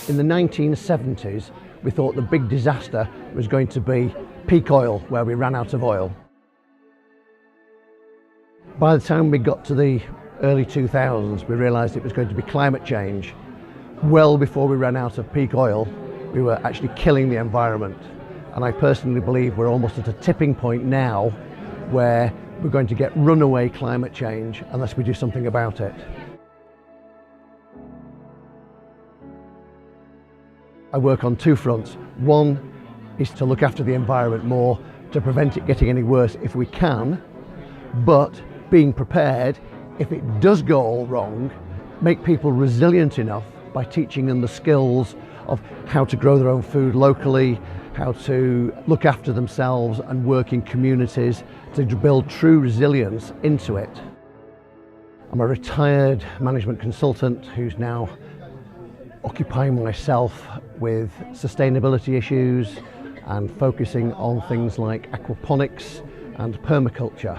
In the 1970s, we thought the big disaster was going to be peak oil, where we ran out of oil. By the time we got to the early 2000s, we realised it was going to be climate change. Well before we ran out of peak oil, we were actually killing the environment. And I personally believe we're almost at a tipping point now where we're going to get runaway climate change unless we do something about it. I work on two fronts. One is to look after the environment more, to prevent it getting any worse if we can, but being prepared if it does go all wrong, make people resilient enough by teaching them the skills of how to grow their own food locally, how to look after themselves and work in communities to build true resilience into it. I'm a retired management consultant who's now occupying myself with sustainability issues and focusing on things like aquaponics and permaculture.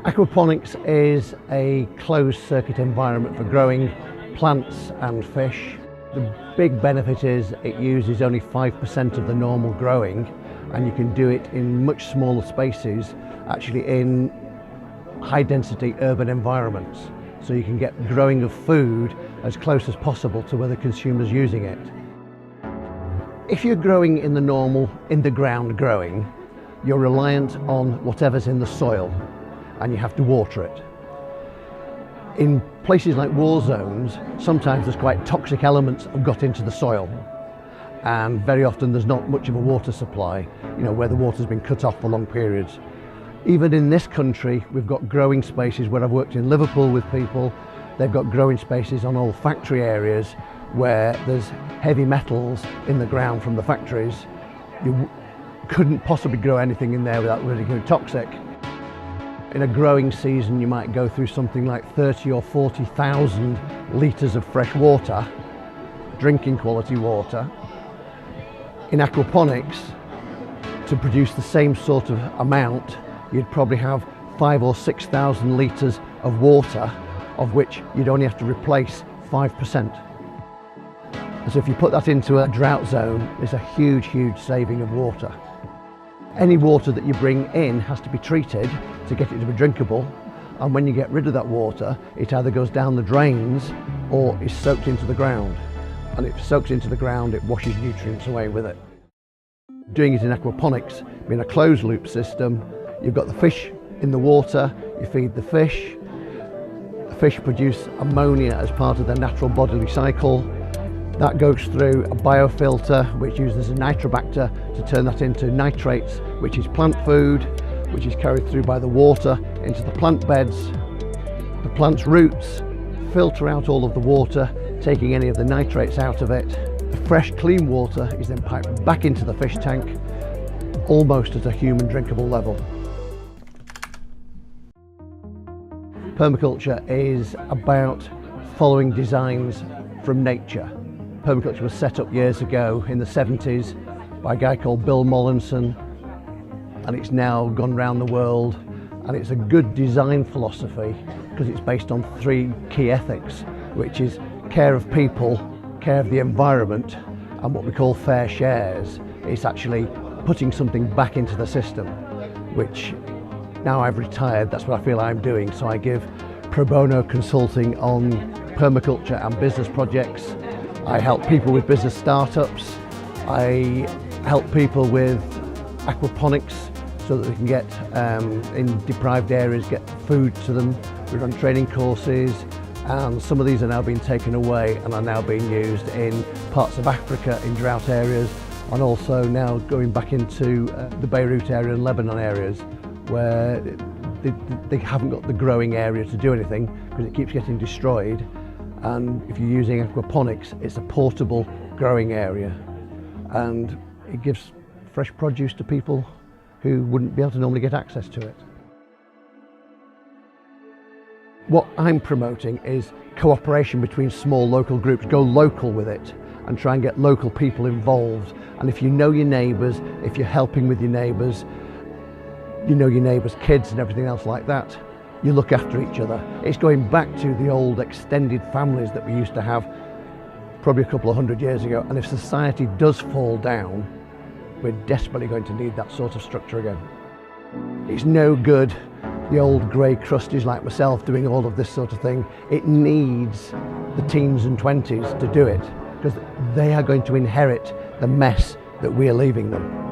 Aquaponics is a closed circuit environment for growing plants and fish. The big benefit is it uses only 5% of the normal growing, and you can do it in much smaller spaces, actually in high density urban environments. So you can get growing of food as close as possible to where the consumer's using it. If you're growing in the normal, in the ground growing, you're reliant on whatever's in the soil and you have to water it. In places like war zones, sometimes there's quite toxic elements that have got into the soil, and very often there's not much of a water supply, where the water's been cut off for long periods. Even in this country, we've got growing spaces where I've worked in Liverpool with people. They've got growing spaces on all factory areas where there's heavy metals in the ground from the factories. You couldn't possibly grow anything in there without really going toxic. In a growing season, you might go through something like 30 or 40,000 litres of fresh water, drinking quality water. In aquaponics, to produce the same sort of amount, you'd probably have 5,000 or 6,000 litres of water, of which you'd only have to replace 5%. And so if you put that into a drought zone, it's a huge, huge saving of water. Any water that you bring in has to be treated to get it to be drinkable, and when you get rid of that water, it either goes down the drains or is soaked into the ground. And if it soaks into the ground, it washes nutrients away with it. Doing it in aquaponics, being a closed loop system, you've got the fish in the water, you feed the fish produce ammonia as part of their natural bodily cycle. That goes through a biofilter which uses a nitrobacter to turn that into nitrates, which is plant food, which is carried through by the water into the plant beds. The plant's roots filter out all of the water, taking any of the nitrates out of it. The fresh, clean water is then piped back into the fish tank, almost at a human drinkable level. Permaculture is about following designs from nature. Permaculture was set up years ago in the 70s by a guy called Bill Mollinson, and it's now gone around the world, and it's a good design philosophy because it's based on 3 key ethics, which is care of people, care of the environment, and what we call fair shares. It's actually putting something back into the system, which now I've retired, that's what I feel I'm doing. So I give pro bono consulting on permaculture and business projects. I help people with business startups. I help people with aquaponics so that they can get, in deprived areas, get food to them. We run training courses, and some of these are now being taken away and are now being used in parts of Africa in drought areas, and also now going back into the Beirut area and Lebanon areas where they haven't got the growing area to do anything because it keeps getting destroyed. And if you're using aquaponics, it's a portable growing area, and it gives fresh produce to people who wouldn't be able to normally get access to it. What I'm promoting is cooperation between small local groups. Go local with it and try and get local people involved. And if you know your neighbours, if you're helping with your neighbours, you know your neighbours' kids and everything else like that, you look after each other. It's going back to the old extended families that we used to have probably a couple of 100 years ago, and if society does fall down, we're desperately going to need that sort of structure again. It's no good the old grey crusties like myself doing all of this sort of thing. It needs the teens and 20s to do it, because they are going to inherit the mess that we're leaving them.